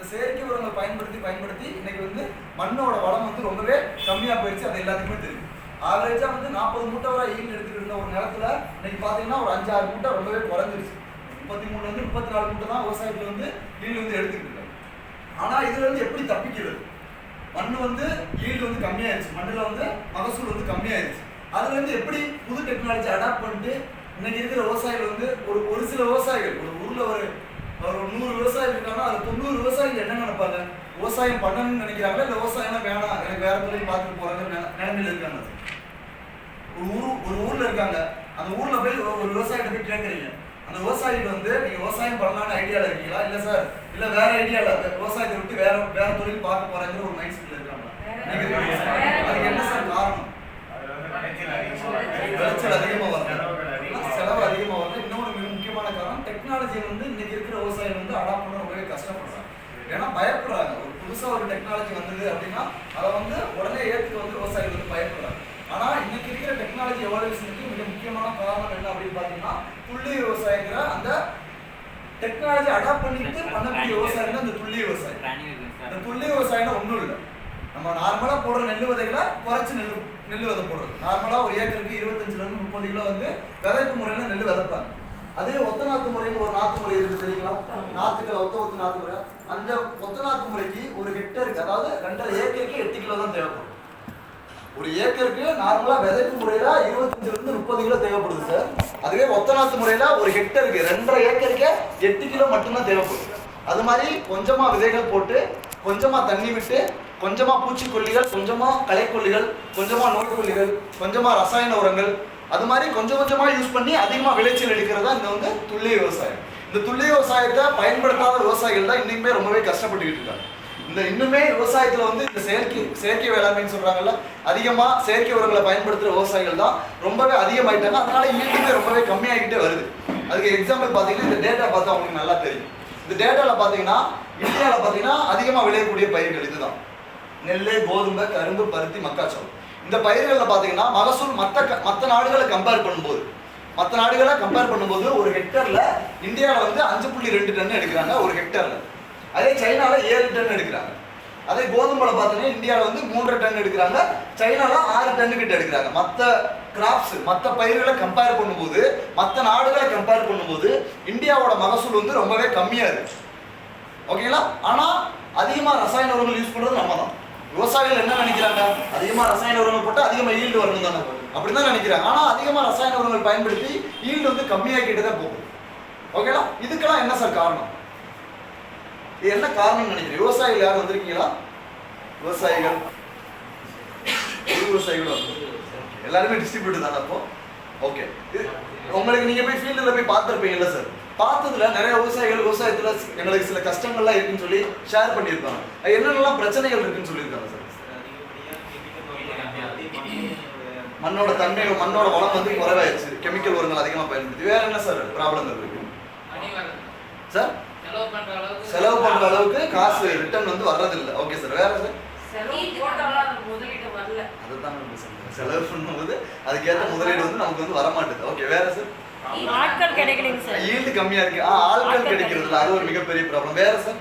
செயற்கை உரங்களை பயன்படுத்தி இன்னைக்கு வந்து மண்ணோட வளம் வந்து ரொம்பவே கம்மியா போயிடுச்சு. அது எல்லாத்துக்குமே தெரியும். ஆவரேஜா வந்து 40 மூட்டை வரை ஈல்டு எடுத்துக்கிட்டு இருந்த ஒரு நிலத்துல இன்னைக்கு பாத்தீங்கன்னா ஒரு 5-6 மூட்டை ரொம்பவே குறைஞ்சிருச்சு. 33 இருந்து 34 மூட்டை தான் விவசாயத்துல வந்து ஈல்டு வந்து எடுத்துக்கிட்டு இருக்காங்க. ஆனா இதுல இருந்து எப்படி தப்பிக்கிறது? மண்ணு வந்து ஈல்டு வந்து கம்மியாயிருச்சு, மண்ணுல வந்து மகசூல் வந்து கம்மியாயிருச்சு. அதுல இருந்து எப்படி புது டெக்னாலஜி அடாப்ட் பண்ணிட்டு இன்னைக்கு இருக்கிற விவசாயிகள் வந்து ஒரு சில விவசாயிகள் ஒரு ஊர்ல ஒரு 100 விவசாயிகள் இருக்காங்கன்னா அது 90 விவசாயிகள் என்ன நினைப்பாங்க? விவசாயம் பண்ணணும்னு நினைக்கிறாங்களா இல்ல விவசாயம் வேணாம் எனக்கு வேற தொழில் பார்த்துட்டு போறாங்க நிலைமையில இருக்காங்க. ஒரு ஊர்ல இருக்காங்க, அந்த ஊர்ல போய் ஒரு விவசாயிகிட்ட போய் கேட்கறீங்க, அந்த விவசாயிகிட்ட வந்து நீங்க விவசாயம் பண்ணலாம்னு ஐடியால இருக்கீங்களா இல்ல சார் இல்ல வேற ஐடியால விவசாயத்தை விட்டு வேற தொழில் பார்க்க போறாங்கிற ஒரு மைண்ட் செட்ல இருக்காங்க. அதுக்கு என்ன சார் காரணம்? விளைச்சல் அதிகமா வருது, செலவு அதிகமா வருது. இன்னொரு மிக முக்கியமான காரணம் டெக்னாலஜியை வந்து இன்னைக்கு இருக்கிற விவசாயம் வந்து அடாப்ட் பண்ண ரொம்பவே கஷ்டப்படுறாங்க. ஏன்னா பயப்படுறாங்க. ஒரு புதுசா ஒரு டெக்னாலஜி வந்தது அப்படின்னா அதை வந்து உடனே ஏற்றுக்க வந்து விவசாயிகள் வந்து பயப்படுறாங்க. ஆனா இன்னைக்கு இருக்கிற டெக்னாலஜி எவால்யூஷனுக்கு மிக முக்கியமான காரணம் என்ன அப்படின்னு பாத்தீங்கன்னா துல்லிய விவசாயங்கிற அந்த டெக்னாலஜி அடாப்ட் பண்ணிட்டு பண்ணக்கூடிய விவசாயம் தான் இந்த துல்லிய விவசாயம். இந்த துல்லிய விவசாயம் ஒன்றும் இல்லை, நம்ம நார்மலா போடுற நெல் விதைகளை குறைச்சு நெல் விதை போடுறது. நார்மலா ஒரு ஏக்கருக்கு 25 இருந்து 30 கிலோ வந்து விதைப்பு முறையில நெல் விதைப்பாங்க. அதே ஒத்த நாத்து முறைன்னு ஒரு நாத்து முறை இருக்கு தெரியுங்களா? நாத்துக்கள் ஒத்த நாத்து முறை. அந்த ஒத்த நாத்து முறைக்கு ஒரு ஹெக்டருக்கு அதாவது 2.5 ஏக்கருக்கு 8 கிலோ தான் தேவைப்படும். ஒரு ஏக்கருக்கு நார்மலா விதைப்பு முறையில 25 இருந்து 30 கிலோ தேவைப்படுது சார். அதுவே ஒத்த நாத்து முறையில ஒரு ஹெக்டருக்கு 2.5 ஏக்கருக்கு 8 கிலோ மட்டும்தான் தேவைப்படுது. அது மாதிரி கொஞ்சமா விதைகள் போட்டு கொஞ்சமா தண்ணி விட்டு கொஞ்சமா பூச்சிக்கொல்லிகள், கொஞ்சமா களைக்கொல்லிகள், கொஞ்சமா நோய்க்கொல்லிகள், கொஞ்சமா ரசாயன உரங்கள், அது மாதிரி கொஞ்சமா யூஸ் பண்ணி அதிகமா விளைச்சல் எடுக்கிறதா இந்த வந்து துல்லிய விவசாயம். இந்த துல்லிய விவசாயத்தை பயன்படுத்தாத விவசாயிகள் தான் இன்னுமே ரொம்பவே கஷ்டப்பட்டுக்கிட்டு இருக்காங்க. இந்த இன்னுமே விவசாயத்துல வந்து இந்த செயற்கை வேளாண்மைன்னு சொல்றாங்கல்ல, அதிகமா செயற்கை உரங்களை பயன்படுத்துற விவசாயிகள் தான் ரொம்பவே அதிகமாயிட்டாங்க. அதனால ஈல்டுமே ரொம்பவே கம்மியாகிட்டே வருது. அதுக்கு எக்ஸாம்பிள் பாத்தீங்கன்னா இந்த டேட்டா பார்த்தா உங்களுக்கு நல்லா தெரியும். இந்த டேட்டால பாத்தீங்கன்னா இந்தியாவில் பாத்தீங்கன்னா அதிகமா விளையக்கூடிய பயிர்கள் இதுதான்: நெல், கோதுமை, கரும்பு, பருத்தி, மக்காச்சோளம். இந்த பயிர்களில் பாத்தீங்கன்னா மகசூல் மற்ற நாடுகளை கம்பேர் பண்ணும்போது ஒரு ஹெக்டர்ல இந்தியாவில் வந்து 5.2 டன் எடுக்கிறாங்க ஒரு ஹெக்டர்ல. அதே சைனால 7 டன் எடுக்கிறாங்க. அதே கோதுமையில பாத்தீங்கன்னா இந்தியாவில் வந்து 3 டன் எடுக்கிறாங்க, சைனால 6 டன் கிட்ட எடுக்கிறாங்க. மற்ற கிராப்ஸ் மற்ற பயிர்களை கம்பேர் பண்ணும்போது, மற்ற நாடுகளை கம்பேர் பண்ணும்போது இந்தியாவோட மகசூல் வந்து ரொம்பவே கம்மியா இருக்கு. ஓகேங்களா? ஆனா அதிகமா ரசாயன உரங்கள் யூஸ் பண்றது நம்ம தான். விவசாயிகள் என்ன நினைக்கிறாங்க? அதிகமா ரசாயன உரங்கள் போட்டு அதிகமா ஈல்டு வரணும் தானே, அப்படிதான் நினைக்கிறாங்க. ஆனா அதிகமா ரசாயன உரங்கள் பயன்படுத்தி ஈல்டு வந்து கம்மியாக்கிட்டு தான் போகுது. ஓகேங்களா? இதுக்கெல்லாம் என்ன சார் காரணம்? இது என்ன காரணம் நினைக்கிறீங்க? விவசாயிகள் யாரும் வந்திருக்கீங்களா? விவசாயிகள் எல்லாருமே டிஸ்ட்ரிபியூட்டர் தானே அப்போ? ஓகே, உங்களுக்கு நீங்க போய் ஃபீல்டுல போய் பார்த்துருப்பீங்கல்ல சார்? பார்த்ததுல நிறைய விவசாயிகள் விவசாயத்துல எங்களுக்கு சில கஷ்டங்கள்லாம் இருக்குன்னு சொல்லி ஷேர் பண்ணியிருப்பாங்க. என்னென்னலாம் பிரச்சனைகள் இருக்குன்னு சொல்லியிருக்காங்க சார்? மண்ணோட தன்மை, மண்ணோட வளம் வந்து குறைவாயிருச்சு, கெமிக்கல் உரங்கள் அதிகமா பயன்படுத்தி. வேற என்ன சார் ப்ராப்ளங்கள் இருக்கு சார்? செலவு பண்ற அளவுக்கு காசு ரிட்டர்ன் வந்து வர்றதில்லை. ஓகே சார், வேற சார்? அதுதான் செலவு பண்ணும்போது அதுக்கேற்ற முதலீடு வந்து நமக்கு வந்து வரமாட்டுது. ஓகே, வேற சார்? ஆட்கள் கிடைக்கலைங்க சார், ஈல்டு கம்மியா இருக்கு. ஆட்கள் கிடைக்கிறது இல்ல, அது ஒரு மிகப்பெரிய ப்ராப்ளம். வேற சார்?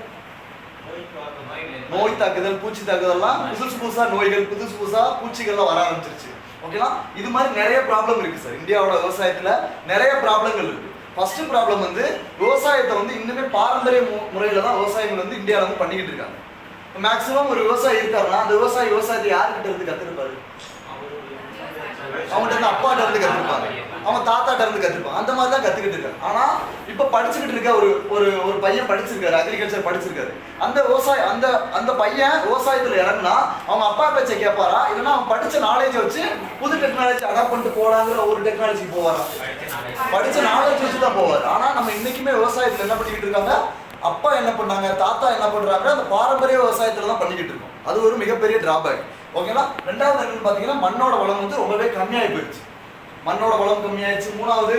நோய் தாக்குதல், பூச்சி தாக்குதல்லாம் புதுசா நோய்கள், புதுசா பூச்சிகள்லாம் வர ஆரம்பிச்சிருச்சு. ஓகேங்களா? இது மாதிரி நிறைய ப்ராப்ளம் இருக்கு சார். இந்தியாவோட விவசாயத்துல நிறைய ப்ராப்ளங்கள் இருக்கு. ஃபர்ஸ்ட் ப்ராப்ளம் வந்து விவசாயத்தை வந்து இன்னுமே பாரம்பரிய முறையில தான் விவசாயிகள் வந்து இந்தியாவில் வந்து பண்ணிக்கிட்டு இருக்காங்க. மேக்சிமம் ஒரு விவசாயி இருக்காருன்னா அந்த விவசாயத்தை யாருக்கிட்ட இருந்து கத்துருப்பாரு? அவங்ககிட்ட இருந்து அப்பாட்ட இருந்து கத்துருப்பாங்க, அவங்க தாத்தாட்ட இருந்து கத்துருப்பாங்க. அந்த மாதிரி தான் கத்துக்கிட்டு இருக்காங்க. ஆனா இப்ப படிச்சுக்கிட்டு இருக்க ஒரு பையன் படிச்சிருக்காரு, அக்ரிகல்ச்சர் படிச்சிருக்காரு. அந்த பையன் விவசாயத்துல இறங்குனா அவங்க அப்பா பேச்சை கேட்பாரா, இல்லைன்னா அவன் படிச்ச நாலேஜ் வச்சு புது டெக்னாலஜி அடாப்ட் பண்ணிட்டு போலாங்கிற ஒரு டெக்னாலஜிக்கு போவாரா? படிச்ச நாலேஜ் வச்சு தான் போவார். ஆனா நம்ம இன்னைக்குமே விவசாயத்துல என்ன பண்ணிக்கிட்டு இருக்காங்க? அப்பா என்ன பண்ணாங்க, தாத்தா என்ன பண்றாங்க, அந்த பாரம்பரிய விவசாயத்துல தான் பண்ணிக்கிட்டு இருக்கோம். அது ஒரு மிகப்பெரிய டிராபேக். ஓகேங்களா? ரெண்டாவது என்னன்னு பாத்தீங்கன்னா மண்ணோட வளம் வந்து ரொம்பவே கம்மியாகி போயிடுச்சு. மண்ணோட வளம் கம்மியாயிடுச்சு. மூணாவது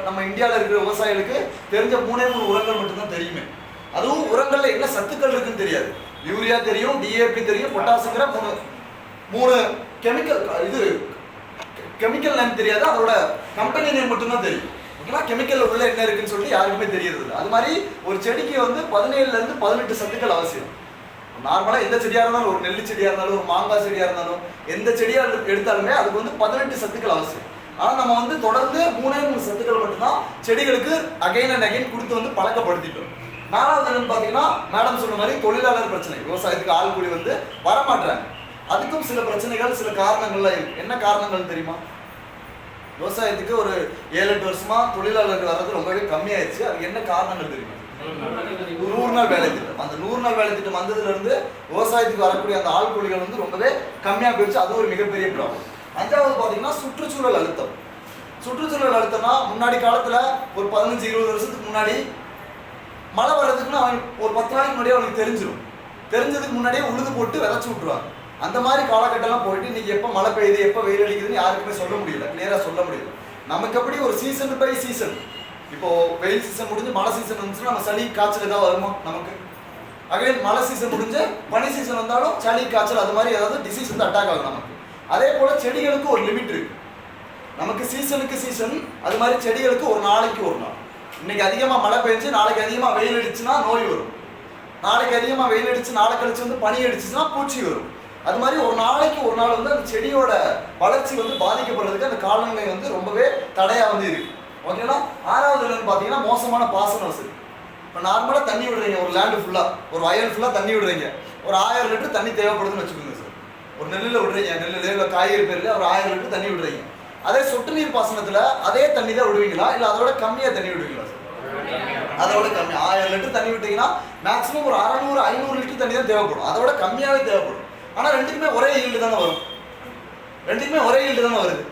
நம்ம இந்தியாவில் இருக்கிற விவசாயிகளுக்கு தெரிஞ்ச 3 உரங்கள் மட்டும்தான் தெரியுமே. அதுவும் உரங்கள்ல என்ன சத்துக்கள் இருக்குன்னு தெரியாது. யூரியா தெரியும், டிஏபி தெரியும், பொட்டாசுங்கிற 3 கெமிக்கல் நேம் தெரியாது, அதோட கம்பெனி நேம் மட்டும்தான் தெரியும். ஓகேங்களா? கெமிக்கல் உள்ள என்ன இருக்குன்னு சொல்லிட்டு யாருக்குமே தெரியறது இல்லை. அது மாதிரி ஒரு செடிக்கு வந்து 17ல இருந்து 18 சத்துக்கள் அவசியம். நார்மலாக எந்த செடியாக இருந்தாலும், ஒரு நெல்லி செடியாக இருந்தாலும், ஒரு மாங்காய் செடியாக இருந்தாலும், எந்த செடியாக எடுத்தாலுமே அதுக்கு வந்து 18 சத்துக்கள் அவசியம். ஆனால் நம்ம வந்து தொடர்ந்து 3 சத்துக்கள் மட்டும்தான் செடிகளுக்கு அகைன் அண்ட் அகைன் கொடுத்து வந்து பழக்கப்படுத்திட்டோம். 4வது என்னன்னு பார்த்தீங்கன்னா, மேடம் சொன்ன மாதிரி தொழிலாளர் பிரச்சனை. விவசாயத்துக்கு ஆள் கூலி வந்து வரமாட்டாங்க. அதுக்கும் சில பிரச்சனைகள், சில காரணங்கள்லாம் இருக்கு. என்ன காரணங்கள் தெரியுமா? விவசாயத்துக்கு ஒரு 7-8 வருஷமா தொழிலாளர்கள் வர்றது ரொம்பவே கம்மியாயிடுச்சு. அதுக்கு என்ன காரணங்கள் தெரியுமா? 100 நாள் வேலை திட்டம். அந்த 100 நாள் வேலை திட்டம் வந்ததுல இருந்து விவசாயத்துக்கு வரக்கூடிய அந்த ஆள் கூலிகள் வந்து ரொம்பவே கம்மியா போயிடுச்சு. அது ஒரு மிகப்பெரிய ப்ராப்ளம். 5வது பாத்தீங்கன்னா சுற்றுச்சூழல் அழுத்தம். சுற்றுச்சூழல் அழுத்தம்னா, முன்னாடி காலத்துல ஒரு 15-20 வருஷத்துக்கு முன்னாடி மழை வர்றதுக்குன்னு அவன் ஒரு 10 நாளைக்கு முன்னாடியே அவனுக்கு தெரிஞ்சிடும். தெரிஞ்சதுக்கு முன்னாடியே உழுது போட்டு விதைச்சு விட்டுருவாங்க. அந்த மாதிரி காலகட்டம்லாம் போயிட்டு இன்னைக்கு எப்போ மழை பெய்யுது, எப்போ வெயில் அடிக்குதுன்னு யாருக்குமே சொல்ல முடியல, கிளியரா சொல்ல முடியல. நமக்கு எப்படி ஒரு சீசன் பை சீசன், இப்போ வெயில் சீசன் முடிஞ்சு மழை சீசன் வந்துச்சுன்னா நம்ம சளி காய்ச்சல் ஏதாவது வருமா நமக்கு? அகைன் மழை சீசன் முடிஞ்சு பனி சீசன் வந்தாலும் சளி காய்ச்சல் அது மாதிரி ஏதாவது டிசீஸ் வந்து அட்டாக் ஆகும் நமக்கு. அதே போல செடிகளுக்கு ஒரு லிமிட் இருக்கு. நமக்கு சீசனுக்கு சீசன், அது மாதிரி செடிகளுக்கு ஒரு நாளைக்கு ஒரு நாள். இன்னைக்கு அதிகமா மழை பெஞ்சு நாளைக்கு அதிகமா வெயில் அடிச்சுன்னா நோய் வரும். நாளைக்கு அதிகமா வெயில் அடிச்சு நாளை கழிச்சு வந்து பனி அடிச்சுன்னா பூச்சி வரும். அது மாதிரி ஒரு நாளைக்கு ஒரு நாள் வந்து அந்த செடியோட வளர்ச்சி வந்து பாதிக்கப்படுறதுக்கு அந்த காலநிலை வந்து ரொம்பவே தடையா வந்து இருக்கு. ஓகேங்களா? 6வது என்னன்னு பார்த்தீங்கன்னா மோசமான பாசன வசதி. இப்போ நார்மலாக தண்ணி விடுறீங்க, ஒரு லேண்டு ஃபுல்லாக, ஒரு வயல் ஃபுல்லாக தண்ணி விடுறீங்க, ஒரு 1000 லிட்டர் தண்ணி தேவைப்படுதுன்னு வச்சுக்கோங்க சார். ஒரு நெல்லில் விடுறீங்க, நெல்லில் இல்லை காய்கறி பேரில் ஒரு 1000 லிட்டர் தண்ணி விடுறீங்க. அதே சொட்டு நீர் பாசனத்தில் அதே தண்ணி தான் விடுவீங்களா, இல்லை அதோட கம்மியாக தண்ணி விடுவீங்களா சார்? அதோட கம்மி. 1000 லிட்டர் தண்ணி விட்டீங்கன்னா மேக்ஸிமம் ஒரு 600-500 லிட்டர் தண்ணி தான் தேவைப்படும். அதோட கம்மியாகவே தேவைப்படும். ஆனால் ரெண்டுக்குமே ஒரே ஈல்டு தானே வரும். ரெண்டுக்குமே ஒரே ஈல்டு தானே வருது.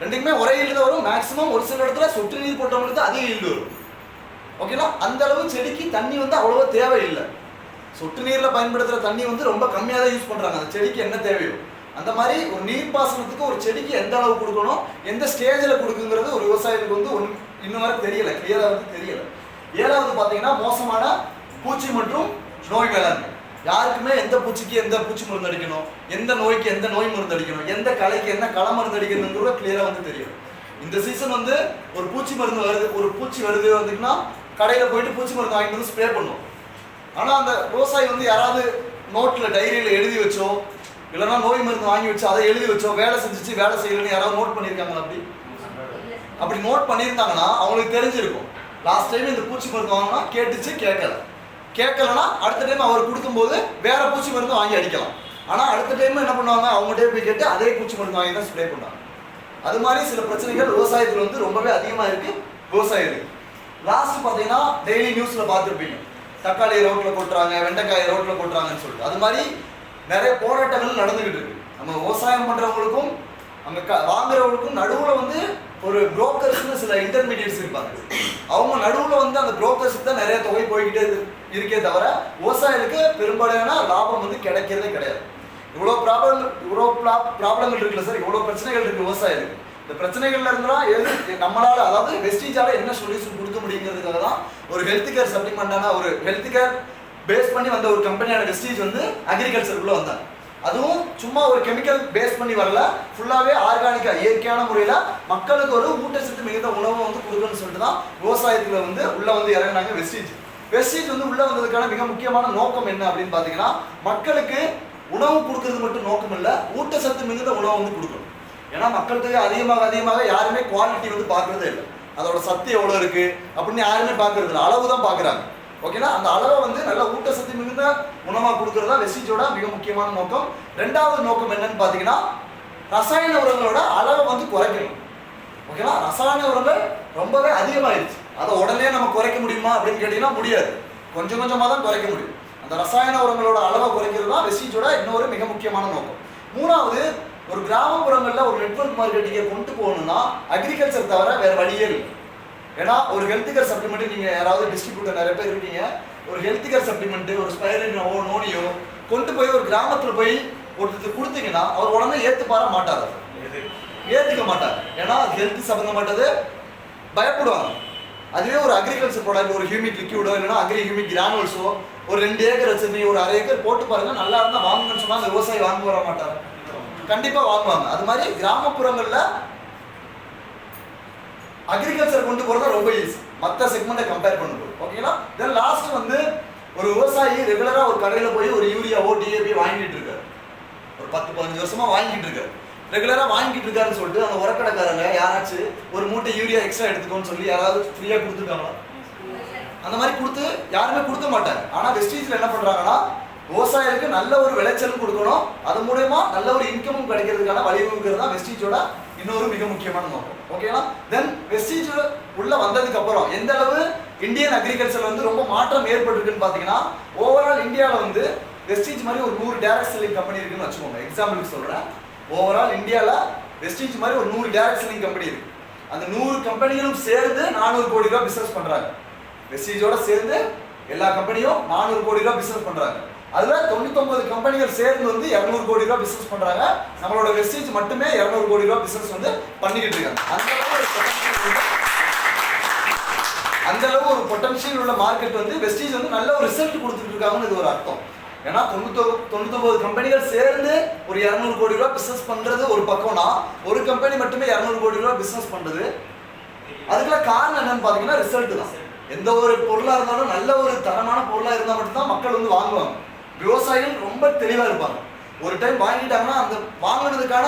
ரெண்டுக்குமே ஒரே ஈல்டு தான் வரும். மேக்ஸிமம் ஒரு சில இடத்துல சொட்டு நீர் போட்டவங்களுக்கு அதிக ஈல்டு வரும். ஓகேங்களா? அந்த அளவு செடிக்கு தண்ணி வந்து அவ்வளவா தேவையில்லை. சொட்டு நீரில் பயன்படுத்துகிற தண்ணி வந்து ரொம்ப கம்மியாக தான் யூஸ் பண்ணுறாங்க. அந்த செடிக்கு என்ன தேவையோ அந்த மாதிரி ஒரு நீர் பாசனத்துக்கு ஒரு செடிக்கு எந்த அளவு கொடுக்கணும், எந்த ஸ்டேஜில் கொடுக்குங்கிறது ஒரு விவசாயத்துக்கு வந்து இன்னும் வரை தெரியலை, கிளியராக வந்து தெரியலை. 7வது பார்த்தீங்கன்னா மோசமான பூச்சி மற்றும் நோய் மேலாண்மை. யாருக்குமே எந்த பூச்சிக்கு எந்த பூச்சி மருந்து அடிக்கணும், எந்த நோய்க்கு எந்த நோய் மருந்து அடிக்கணும், எந்த களைக்கு என்ன களை மருந்து அடிக்கணும்னு கூட கிளியராக வந்து தெரியும். இந்த சீசன் வந்து ஒரு பூச்சி மருந்து வருது, ஒரு பூச்சி வருது வந்துன்னா கடையில் போயிட்டு பூச்சி மருந்து வாங்கிட்டு வந்து ஸ்ப்ரே பண்ணுவோம். ஆனால் அந்த விவசாயி வந்து யாராவது நோட்டில் டைரியில் எழுதி வச்சோ, இல்லைன்னா நோய் மருந்து வாங்கி வச்சோ அதை எழுதி வச்சோ வேலை செஞ்சிச்சு வேலை செய்யலன்னு யாராவது நோட் பண்ணியிருக்காங்களா? அப்படி நோட் பண்ணியிருந்தாங்கன்னா அவங்களுக்கு தெரிஞ்சிருக்கும். லாஸ்ட் டைம் இந்த பூச்சி மருந்து வாங்கினா கேட்டுச்சு, கேட்கலன்னா அடுத்த டைம் அவர் கொடுக்கும்போது வேற பூச்சி மருந்து வாங்கி அடிக்கலாம். ஆனால் அடுத்த டைம் என்ன பண்ணுவாங்க, அவங்ககிட்ட போய் கேட்டு அதே பூச்சி மருந்து வாங்கி தான் ஸ்ப்ரே பண்ணுவாங்க. அது மாதிரி சில பிரச்சனைகள் விவசாயத்தில் வந்து ரொம்பவே அதிகமாக இருக்கு விவசாயிகளுக்கு. லாஸ்ட் பார்த்தீங்கன்னா டெய்லி நியூஸ்ல பார்த்துருப்பீங்க, தக்காளி ரோட்ல கொட்டுறாங்க, வெண்டைக்காய் ரோட்ல கொட்டுறாங்கன்னு சொல்லிட்டு. அது மாதிரி நிறைய போராட்டங்கள் நடந்துகிட்டு இருக்கு. நம்ம விவசாயம் பண்றவங்களுக்கும் அங்க வாங்குறவங்களுக்கும் நடுவுல வந்து ஒரு புரோக்கர்ஸ்னு சில இன்டர்மீடியட்ஸ் இருப்பாங்க. அவங்க நடுவுல வந்து அந்த புரோக்கர்ஸுக்கு தான் நிறைய தொகை போய்கிட்டே இருக்கே தவிர விவசாயிகளுக்கு பெரும்பாலான லாபம் வந்து கிடைக்கிறதே கிடையாது. இவ்வளோ ப்ராப்ளங்கள் இருக்குல்ல சார், இவ்வளோ பிரச்சனைகள் இருக்கு விவசாயிகளுக்கு. இந்த பிரச்சனைகள்ல இருந்தா நம்மளால, அதாவது வெஸ்டீஜால என்ன சொல்யூஷன் கொடுக்க முடியுங்கிறதுக்காக தான் ஒரு ஹெல்த் கேர் சப்ளிமெண்டான ஒரு ஹெல்த் கேர் பேஸ் பண்ணி வந்த ஒரு கம்பெனியான வெஸ்டீஜ் வந்து அக்ரிகல்ச்சருக்குள்ள வந்தாங்க. அதுவும் சும்மா ஒரு கெமிக்கல் பேஸ் பண்ணி வரல, ஃபுல்லாவே ஆர்கானிக்கா இயற்கையான முறையில மக்களுக்கு ஒரு ஊட்டச்சத்து மிகுந்த உணவு வந்து கொடுக்கணும்னு சொல்லிட்டு தான் விவசாயத்துல வந்து உள்ள வந்து இறங்கினாங்க வெஸ்டீஜ் வந்து உள்ள வந்ததுக்கான மிக முக்கியமான நோக்கம் என்ன அப்படின்னு பாத்தீங்கன்னா, மக்களுக்கு உணவு கொடுக்கறது மட்டும் நோக்கம் இல்லை, ஊட்டச்சத்து மிகுந்த உணவு வந்து கொடுக்கணும். ஏன்னா மக்களுக்கு அதிகமாக யாருமே குவாலிட்டி வந்து பார்க்கறதே இல்லை, அதோட சத்து எவ்வளோ இருக்கு அப்படின்னு யாருமே பார்க்கறது இல்லை, அளவு தான் பார்க்குறாங்க. ஓகேனா? அந்த அளவை வந்து நல்ல ஊட்டச்சத்து மிகுந்த உணவாக கொடுக்கறதா வெஸ்டீஜோட மிக முக்கியமான நோக்கம். 2வது நோக்கம் என்னன்னு பார்த்தீங்கன்னா, ரசாயன உரங்களோட அளவை வந்து குறைக்கணும். ஓகேனா? ரசாயன உரங்கள் ரொம்பவே அதிகமாகிடுச்சு. அதை உடனே நம்ம குறைக்க முடியுமா அப்படின்னு கேட்டீங்கன்னா முடியாது, கொஞ்சம் கொஞ்சமாக தான் குறைக்க முடியும். அந்த ரசாயன உரங்களோட அளவை குறைக்கிறது தான் வெஸ்டீஜோட இன்னொரு மிக முக்கியமான நோக்கம். 3வது, ஒரு கிராமப்புறங்களில் ஒரு நெட்வொர்க் மார்க்கெட்டிங்கை கொண்டு போகணும்னா அக்ரிகல்ச்சர் தவிர வேற வழியே இல்லை. ஏன்னா ஒரு ஹெல்த் கேர் சப்ளிமெண்ட் நீங்கள் யாராவது டிஸ்ட்ரிபியூட்டர் நிறைய பேர் இருக்கீங்க, ஒரு ஹெல்த் கேர் சப்ளிமெண்ட் ஒரு ஸ்பைரினோ நோனியோ கொண்டு போய் ஒரு கிராமத்தில் போய் ஒருத்தருக்கு கொடுத்தீங்கன்னா அவர் உடனே ஏற்றுப்பார மாட்டார், ஏற்றுக்க மாட்டார். ஏன்னா ஹெல்த் சம்மந்தப்பட்டது பயப்படுவாங்க. அதுவே ஒரு அக்ரிகல்ச்சர் ப்ராடக்ட், ஒரு ஹியூமிக் லிக்யூடோ இல்லைன்னா அக்ரி ஹியூமிக் கிரானுவல்ஸோ ஒரு 2 ஏக்கர் வச்சிருந்தீங்க, ஒரு 1/2 ஏக்கர் போட்டு பாருங்க, நல்லா இருந்தால் வாங்குங்கன்னு சொன்னால் அந்த விவசாயி வாங்க வர மாட்டார், கண்டிப்பாக வாங்குவாங்க. அது மாதிரி கிராமப்புறங்களில் அக்ரிகல்ச்சர் கொண்டு போறது ரொம்ப ஈஸி மற்ற செக்மெண்ட்டை கம்பேர் பண்ணும்போது. ஓகேங்களா? தென் லாஸ்ட் வந்து ஒரு விவசாயி ரெகுலரா ஒரு கடையில போய் ஒரு யூரியாவோ டிஏபி வாங்கிட்டு இருக்காரு. ஒரு 10-15 வருஷமா வாங்கிட்டு இருக்காரு. ரெகுலரா வாங்கிட்டு இருக்காருன்னு சொல்லிட்டு அந்த உரக்கடைக்காரங்க யாராச்சும் ஒரு மூட்டை யூரியா எக்ஸ்ட்ரா எடுத்துக்கோன்னு சொல்லி யாராவது ஃப்ரீயா கொடுத்துருக்காங்களா? அந்த மாதிரி கொடுத்து யாருமே கொடுக்க மாட்டாங்க. ஆனா வெஸ்டீஜ்ல என்ன பண்றாங்கன்னா விவசாயிகளுக்கு நல்ல ஒரு விளைச்சலும் கொடுக்கணும், அது மூலமா நல்ல ஒரு இன்கமும் கிடைக்கிறதுக்கான வழிவகுக்கிறது தான் வெஸ்டீஜோட இன்னொரு மிக முக்கியமான நோக்கம். ஓகேங்களா? தென் வெஸ்டீஜ் உள்ள வந்ததுக்கு அப்புறம் எந்த அளவு இந்தியன் அக்ரிகல்ச்சர் வந்து ரொம்ப மாற்றம் ஏற்பட்டிருக்குன்னு பாத்தீங்கன்னா, ஓவரால் இந்தியாவில் வந்து வெஸ்டீஜ் மாதிரி ஒரு 100 டைரக்ட் செல்லிங் கம்பெனி இருக்குன்னு வச்சுக்கோங்க. எக்ஸாம்பிளுக்கு சொல்றேன், ஓவரால் இந்தியாவில் வெஸ்டீஜ் மாதிரி ஒரு 100 டைரக்ட் செல்லிங் கம்பெனி இருக்கு. அந்த 100 கம்பெனிகளும் சேர்ந்து 400 கோடி ரூபாய் பிசினஸ் பண்றாங்க. வெஸ்டீஜோட சேர்ந்து எல்லா கம்பெனியும் 400 கோடி ரூபாய் பிசினஸ் பண்றாங்க. அதுல 99 கம்பெனிகள் சேர்ந்து வந்து 200 கோடி ரூபாய் பிசினஸ் பண்றாங்க. நம்மளோட வெஸ்டீஜ் மட்டுமே 200 கோடி ரூபாய் பிசினஸ் வந்து பண்ணிக்கிட்டு இருக்காங்க. அந்த அளவு ஒரு பொட்டன்ஷியல் உள்ள மார்க்கெட் வந்து வெஸ்டீஜ் வந்து நல்ல ஒரு ரிசல்ட் கொடுத்துட்டு இருக்காங்கன்னு இது ஒரு அர்த்தம். ஏன்னா 99 கம்பெனிகள் சேர்ந்து ஒரு 200 கோடி ரூபாய் பிசினஸ் பண்றது ஒரு பக்கம்னா, ஒரு கம்பெனி மட்டுமே 200 கோடி ரூபாய் பிசினஸ் பண்றது, அதுக்கெல்லாம் காரணம் என்னன்னு பாத்தீங்கன்னா ரிசல்ட் தான். எந்த ஒரு பொருளா இருந்தாலும் நல்ல ஒரு தரமான பொருளா இருந்தா மட்டும்தான் மக்கள் வந்து வாங்குவாங்க. விவசாயிகள் ரொம்ப தெளிவா இருப்பாங்க. ஒரு டைம் வாங்கிட்டாங்கன்னா அந்த வாங்கினதுக்கான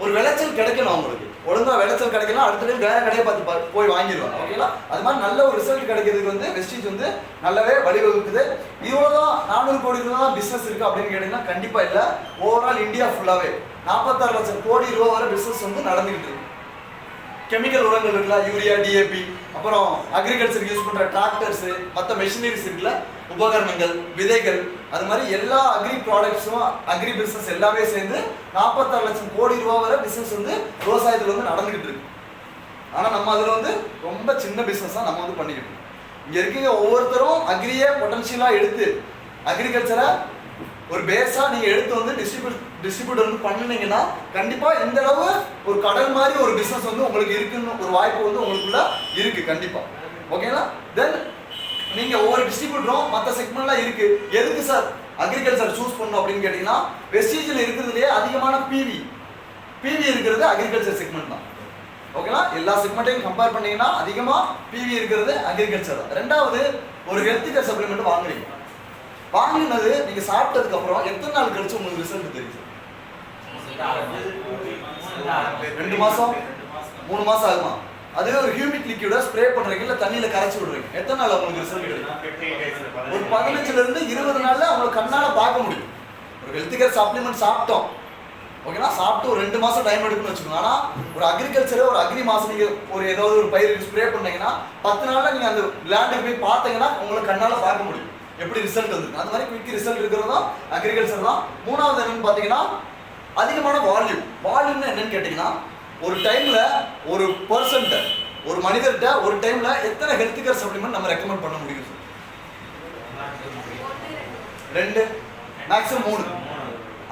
ஒரு விளைச்சல் கிடைக்கணும். அவங்களுக்கு ஒழுங்கா விளைச்சல் கிடைக்கலாம், அடுத்த டைம் வேற கடையை பார்த்து போய் வாங்கிடுவாங்க. ஓகேங்களா? அது மாதிரி நல்ல ஒரு ரிசல்ட் கிடைக்கிறதுக்கு வந்து வெஸ்டீஜ் வந்து நல்லாவே வழிவகுக்குது. இவ்வளவுதான் 400 கோடி ரூபாய் தான் பிசினஸ் இருக்கு அப்படின்னு கேட்டீங்கன்னா கண்டிப்பா இல்ல. ஓவரால் இந்தியா ஃபுல்லாவே 46 லட்சம் கோடி ரூபாய் வரை பிசினஸ் வந்து நடந்துகிட்டு இருக்கு. கெமிக்கல் உரங்கள் இருக்குல்ல, யூரியா, டிஏபி, அப்புறம் அக்ரிகல்ச்சருக்கு யூஸ் பண்ற டிராக்டர்ஸ், மற்ற மெஷினரிஸ் இருக்குல்ல, உபகரணங்கள், விதைகள், அது மாதிரி எல்லா அக்ரி ப்ராடக்ட்ஸும் அக்ரி பிசினஸ் எல்லாமே சேர்ந்து 46 லட்சம் கோடி ரூபாய் வரை பிசினஸ் வந்து விவசாயத்துல வந்து நடந்துகிட்டு இருக்கு. ஆனா நம்ம அதுல வந்து ரொம்ப சின்ன பிசினஸ் தான் நம்ம வந்து பண்ணிக்கிட்டு இருக்கோம். இங்க இருக்கீங்க ஒவ்வொருத்தரும் அக்ரியை பொட்டன்ஷியலா எடுத்து அக்ரிகல்ச்சரை ஒரு பேஸா நீங்க எடுத்து வந்து டிஸ்ட்ரிபியூட் வந்து பண்ணினீங்கன்னா கண்டிப்பா இந்த அளவு ஒரு கடல் மாதிரி ஒரு பிசினஸ் வந்து உங்களுக்கு இருக்குன்னு ஒரு வாய்ப்பு வந்து உங்களுக்குள்ள இருக்கு கண்டிப்பா. ஓகேங்களா? தென் நீங்க ஒவ்வொரு டிஸ்ட்ரிபியூட்டரும் மற்ற செக்மெண்ட்லாம் இருக்கு. எதுக்கு சார் அக்ரிகல்ச்சர் சூஸ் பண்ணணும் அப்படின்னு கேட்டீங்கன்னா, வெஸ்டீஜில் இருக்கிறதுலேயே அதிகமான பிவி இருக்கிறது அக்ரிகல்ச்சர் செக்மெண்ட் தான். ஓகேங்களா? எல்லா செக்மெண்ட்டையும் கம்பேர் பண்ணீங்கன்னா அதிகமா பிவி இருக்கிறது அக்ரிகல்ச்சர் தான். ரெண்டாவது, ஒரு ஹெல்த் கேர் சப்ளிமெண்ட் வாங்குறீங்க. வாங்கினது நீங்க சாப்பிட்டதுக்கு அப்புறம் எத்தனை நாள் கழிச்சு உங்களுக்கு ரிசல்ட் தெரியும்? 2 மாசம் 3 மாசம் ஆகுமா? அதே ஒரு ஹியூமிக் லிக்விட ஸ்ப்ரே பண்றீங்க, இல்ல தண்ணியில கரைச்சு விடுறீங்க, எத்தனை நாள் உங்களுக்கு ரிசல்ட் கிடைக்கும்? ஒரு 15ல இருந்து 20 நாள்ல உங்களுக்கு கண்ணால பார்க்க முடியும். ஒரு ஹெல்த் கேர் சப்ளிமெண்ட் சாப்பிட்டோம், ஓகேனா, சாப்பிட்டு ஒரு 2 மாசம் டைம் எடுக்குன்னு வச்சுக்கோங்க. ஆனா ஒரு அக்ரிகல்ச்சர் ஒரு அக்ரி மாசம் நீங்க ஒரு ஏதாவது ஒரு பயிருக்கு ஸ்ப்ரே பண்ணீங்கன்னா 10 நாள்ல நீங்க அந்த லேண்டுக்கு போய் பார்த்தீங்கன்னா உங்களுக்கு கண்ணால பார்க்க முடியும் எப்படி ரிசல்ட் வந்துருக்கு. அந்த மாதிரி குயிக் ரிசல்ட் இருக்கிறது தான் அக்ரிகல்ச்சர் தான். மூணாவது என்னன்னு பாத்தீங்கன்னா அதிகமான வால்யூம்னா என்னன்னு கேட்டீங்கன்னா, ஒரு டைம்ல ஒரு பர்சன்ட் ஒரு மனிதர்கிட்ட ஒரு டைம்ல எத்தனை ஹெல்த் கேர் சப்ளிமெண்ட் நம்ம ரெக்கமெண்ட் பண்ண முடியும்? 2 மேக்ஸிமம் 3.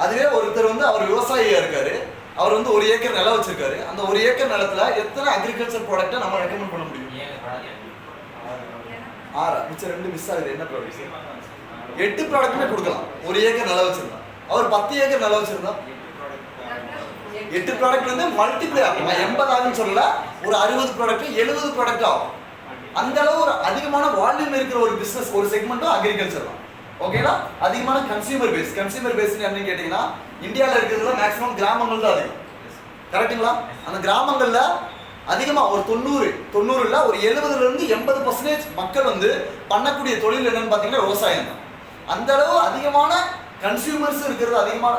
அதுவே ஒருத்தர் வந்து அவர் விவசாயியா இருக்காரு, அவர் வந்து 1 ஏக்கர் நிலம் வச்சிருக்காரு. அந்த 1 ஏக்கர் நிலத்துல எத்தனை அக்ரிகல்ச்சர் ப்ராடக்ட்டை நம்ம ரெக்கமெண்ட் பண்ண முடியும்? 6. மிச்சம் 2 மிஸ் ஆகுது. என்ன ப்ராடக்ட்? 8 ப்ராடக்ட்டுமே கொடுக்கலாம். 1 ஏக்கர் நிலம் வச்சிருந்தா. அவர் 10 ஏக்கர் நிலம் வச்சிருந்தா 8 ப்ராடக்ட் வந்து மல்டிப்ளை ஆகும். 80 ஆகுன்னு சொல்லல, ஒரு 60 ப்ராடக்ட் 70 ப்ராடக்ட் ஆகும். அந்த அளவு ஒரு அதிகமான வால்யூம் இருக்கிற ஒரு பிசினஸ் ஒரு செக்மெண்ட்டும் அக்ரிகல்ச்சர் தான். ஓகேங்களா? அதிகமான கன்சியூமர் பேஸ் என்னன்னு கேட்டீங்கன்னா, இந்தியாவில் இருக்கிறதுல மேக்ஸிமம் கிராமங்கள் தான் அதிகம். கரெக்டுங்களா? அந்த கிராமங்கள்ல அதிகமா ஒரு 90 ஒரு 70ல இருந்து 80% மக்கள் வந்து பண்ணக்கூடிய தொழில் என்னன்னு பாத்தீங்கன்னா விவசாயம் தான். அந்த அளவு அதிகமான கன்சியூமர்ஸ் இருக்கிறது அதிகமான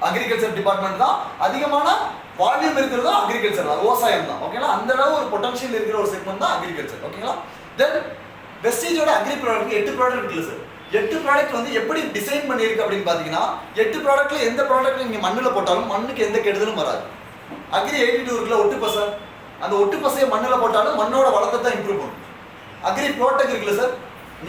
அக்ரிகல்ச்சர் டிபார்ட்மெண்ட் தான். அதிகமான வால்யூம் இருக்கிறது அக்ரிகல்ச்சர் தான், விவசாயம் தான். ஓகேங்களா? அந்த அளவு ஒரு பொட்டன்ஷியல் இருக்கிற ஒரு செக்மெண்ட் தான் அக்ரிகல்ச்சர். ஓகேங்களா? தென் வெஸ்டீஜோட அக்ரி ப்ராடக்ட் 8 ப்ராடக்ட் இருக்குல்ல சார், 8 ப்ராடக்ட் வந்து எப்படி டிசைன் பண்ணியிருக்கு அப்படின்னு பாத்தீங்கன்னா, 8 ப்ராடக்ட்ல எந்த ப்ராடக்ட் நீங்க மண்ணுல போட்டாலும் மண்ணுக்கு எந்த கெடுதலும் வராது. அக்ரி 82 இருக்குல்ல, ஒட்டு பசை, அந்த ஒட்டு பசையை மண்ணுல போட்டாலும் மண்ணோட வளத்தை தான் இம்ப்ரூவ் பண்ணும். அக்ரி ப்ரோடெக்ட் இருக்குல்ல சார்,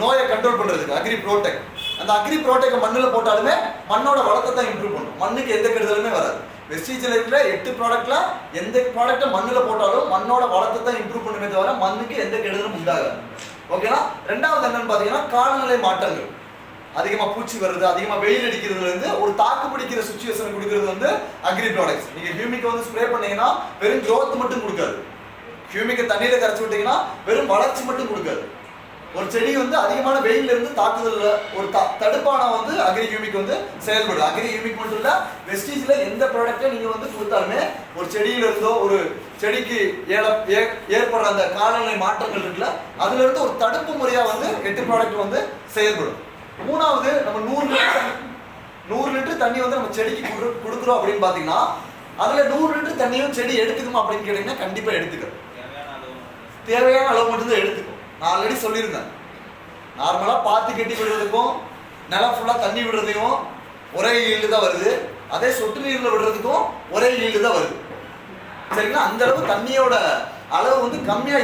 நோயை கண்ட்ரோல் பண்றதுக்கு அக்ரி ப்ரோடெக்ட், அந்த அக்ரி ப்ரோடெக்ட் மண்ணுல போட்டாலுமே மண்ணோட வளத்தை தான் இம்ப்ரூவ் பண்ணும், மண்ணுக்கு எந்த கெடுதலுமே வராது. வெஸ்டீஜில் இருக்கிற 8 ப்ராடக்ட்ல எந்த ப்ராடக்ட்டை மண்ணுல போட்டாலும் மண்ணோட வளத்தை தான் இம்ப்ரூவ் பண்ணுமே தவிர மண்ணுக்கு எந்த கெடுதலும் உண்டாகாது. ஓகேனா? ரெண்டாவது என்னன்னு பாத்தீங்கன்னா, காலநிலை மாற்றங்கள், அதிகமா பூச்சி வருது, அதிகமா வெயில் அடிக்கிறதுல இருந்து ஒரு தாக்கு பிடிக்கிற சிச்சுவேஷன் கொடுக்கிறது வந்து அக்ரி ப்ராடக்ட்ஸ். நீங்க ஹியூமிக் வந்து ஸ்ப்ரே பண்ணீங்கன்னா வெறும் growth மட்டும் கொடுக்காது, ஹியூமிக்கை தண்ணியில கரைச்சி விட்டீங்கன்னா வெறும் வளர்ச்சி மட்டும் கொடுக்காது. ஒரு செடி வந்து அதிகமான வெயில இருந்து தாக்குதல்ல ஒரு தடுப்பான வந்து அக்ரி ஹியூமிக் வந்து செயல்படும். அக்ரி ஹியூமிக் மட்டும் இல்ல, வெஸ்டீஜ்ல எந்த ப்ராடக்ட்டை நீங்க வந்து கொடுத்தாலுமே ஒரு செடியில இருந்தோ ஒரு செடிக்கு ஏற்படுற அந்த காலநிலை மாற்றங்கள் இருக்குல்ல, அதுல இருந்து ஒரு தடுப்பு முறையா வந்து 8 ப்ராடக்ட் வந்து செயல்படும். மூணாவது, நம்ம 100 லிட்டர் தண்ணி வந்து நம்ம செடிக்கு கொடுக்குறோம் அப்படின்னு பாத்தீங்கன்னா அதுல 100 லிட்டர் தண்ணியும் செடி எடுத்துக்குமா அப்படின்னு கேட்டீங்கன்னா கண்டிப்பா எடுத்துக்கும். தேவையான அளவு மட்டும்தான் எடுத்துக்கும். நான் ஆல்ரெடி சொல்லியிருந்தேன், நார்மலா பாத்தி கட்டி விடுறதுக்கும் நிலம் ஃபுல்லா தண்ணி விடுறதையும் ஒரே ஈல்டு தான் வருது. அதே சொட்டு நீர்ல விடுறதுக்கும் ஒரே ஈல்டு தான் வருது. சரிங்களா? அந்த அளவு தண்ணியோட அளவு வந்து கம்மியா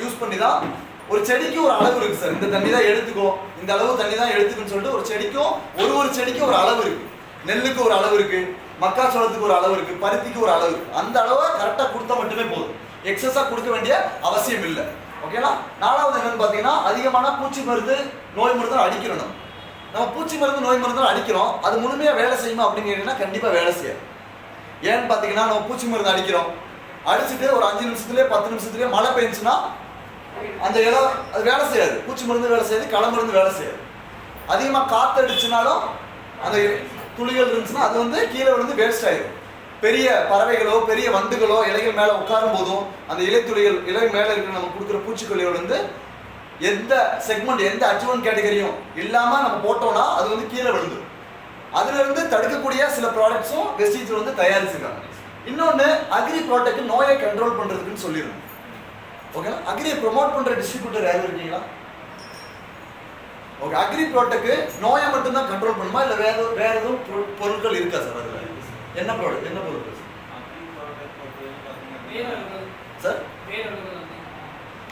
யூஸ் பண்ணி தான் ஒரு செடிக்கு ஒரு அளவு இருக்கு சார். இந்த தண்ணி தான் எடுத்துக்கும், இந்த அளவு தண்ணி தான் எடுத்துக்குன்னு சொல்லிட்டு ஒரு செடிக்கும் ஒரு செடிக்கும் ஒரு அளவு இருக்கு. நெல்லுக்கு ஒரு அளவு இருக்கு, மக்காச்சோளத்துக்கு ஒரு அளவு இருக்கு, பருத்திக்கு ஒரு அளவு இருக்கு. அந்த அளவை கரெக்டா கொடுத்தா மட்டுமே போதும். எக்ஸஸா கொடுக்க வேண்டிய அவசியம் இல்லை. ஓகேங்களா? நாலாவது என்னன்னு பாத்தீங்கன்னா, அதிகமான பூச்சி மருந்து நோய் மருந்து அடிக்கிறோம். நம்ம பூச்சி மருந்து நோய் மருந்து அடிக்கிறோம், அது முழுமையா வேலை செய்யுமா அப்படிங்கிறீங்கன்னா கண்டிப்பா வேலை செய்யாது. ஏன்னு பாத்தீங்கன்னா, நம்ம பூச்சி மருந்து அடிக்கிறோம், அடிச்சுட்டு ஒரு 5 நிமிஷத்துலயே 10 நிமிஷத்துலயே மழை பெஞ்சுன்னா அந்த இடம் அது வேலை செய்யாது. பூச்சி மருந்து வேலை செய்யாது, களை மருந்து வேலை செய்யாது. அதிகமா காத்து அடிச்சுனாலும் அந்த துளிகள் இருந்துச்சுன்னா அது வந்து கீழே விழுந்து வேஸ்ட் ஆயிடும். பெரிய பறவைகளோ பெரிய வண்டுகளோ இலைகள் மேல உட்காரும் போதும் அந்த இலைத்துளிகள் இலை மேல இருக்கிற நம்ம கொடுக்குற பூச்சிக்கொல்லியோட வந்து எந்த செக்மெண்ட் எந்த அட்ஜுவன்ட் கேட்டகரியும் இல்லாம நம்ம போட்டோம்னா அது வந்து கீழே விழுந்துடும். அதுல இருந்து தடுக்கக்கூடிய சில ப்ராடக்ட்ஸும் வெஸ்டீஜ் வந்து தயாரிச்சிருக்காங்க. இன்னொன்னு, அக்ரி ப்ராடக்ட் நோயை கண்ட்ரோல் பண்றதுக்குன்னு சொல்லிடுறோம். ஓகேங்களா? அக்ரியை ப்ரொமோட் பண்ற டிஸ்ட்ரிபியூட்டர் யாரும் இருக்கீங்களா? ஓகே, அக்ரி ப்ராடக்ட் நோயை மட்டும் தான் கண்ட்ரோல் பண்ணுமா இல்ல வேற எதுவும் பொருட்கள் இருக்கா சார்? அதுல என்ன ப்ராடக்ட், என்ன பொருட்கள் சார்?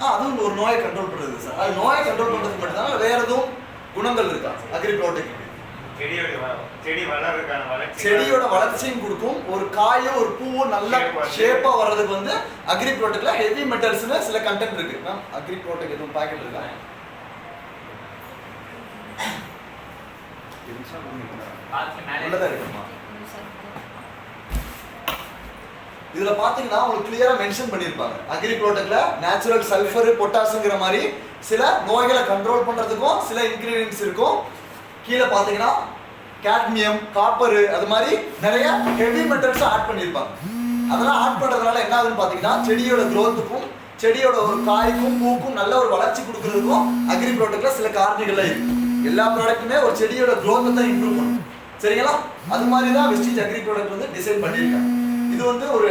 அதுவும் ஒரு நோயை கண்ட்ரோல் பண்றது சார். அது நோயை கண்ட்ரோல் பண்றதுக்கு மட்டும் தான், வேற எதுவும் குணங்கள் இருக்கா அக்ரி ப்ராடக்ட்? செடியோட வளர்ச்சியும் கொடுக்கும், ஒரு காயும் ஒரு பூவும் நல்ல ஷேப்பா வர்றதுக்கு வந்து அக்ரி ப்ராடக்ட்ல ஹெவி மெட்டல்ஸ்னு சில கண்டென்ட் இருக்கு. மேம், அக்ரி ப்ராடக்ட் எதுவும் பாக்கெட் இருக்கா? உள்ளதா இருக்குமா? இதுல பாத்தீங்கன்னா உங்களுக்கு கிளியரா மென்ஷன் பண்ணிருப்பாங்க, அக்ரி ப்ராடக்ட்ல நேச்சுரல் சல்ஃபர் பொட்டாசியம்ங்கிற மாதிரி சில நோய்களை கண்ட்ரோல் பண்றதுக்கும் சில இன்கிரீடியன்ட்ஸ் இருக்கும். கீழே பாத்தீங்கன்னா காட்மியம், காப்பர், அது மாதிரி நிறைய ஹெவி மெட்டல்ஸ் ஆட் பண்ணிருப்பாங்க. அதெல்லாம் ஆட் பண்றதுனால என்ன ஆகுதுன்னு பாத்தீங்கன்னா, செடியோட growthக்கும் செடியோட ஒரு காய்க்கும் பூக்கும் நல்ல ஒரு வளர்ச்சி கொடுக்கறதுக்கும் அக்ரி ப்ராடக்ட்ல சில காரணிகள்லாம் இருக்கு. எல்லா ப்ராடக்ட்டுமே ஒரு செடியோட growth தான் இம்ப்ரூவ் பண்ணும். சரிங்களா? அது மாதிரி தான் வெஸ்டீஜ் அக்ரி ப்ராடக்ட் வந்து டிசைன் பண்ணியிருக்காங்க. இது வந்து ஒரு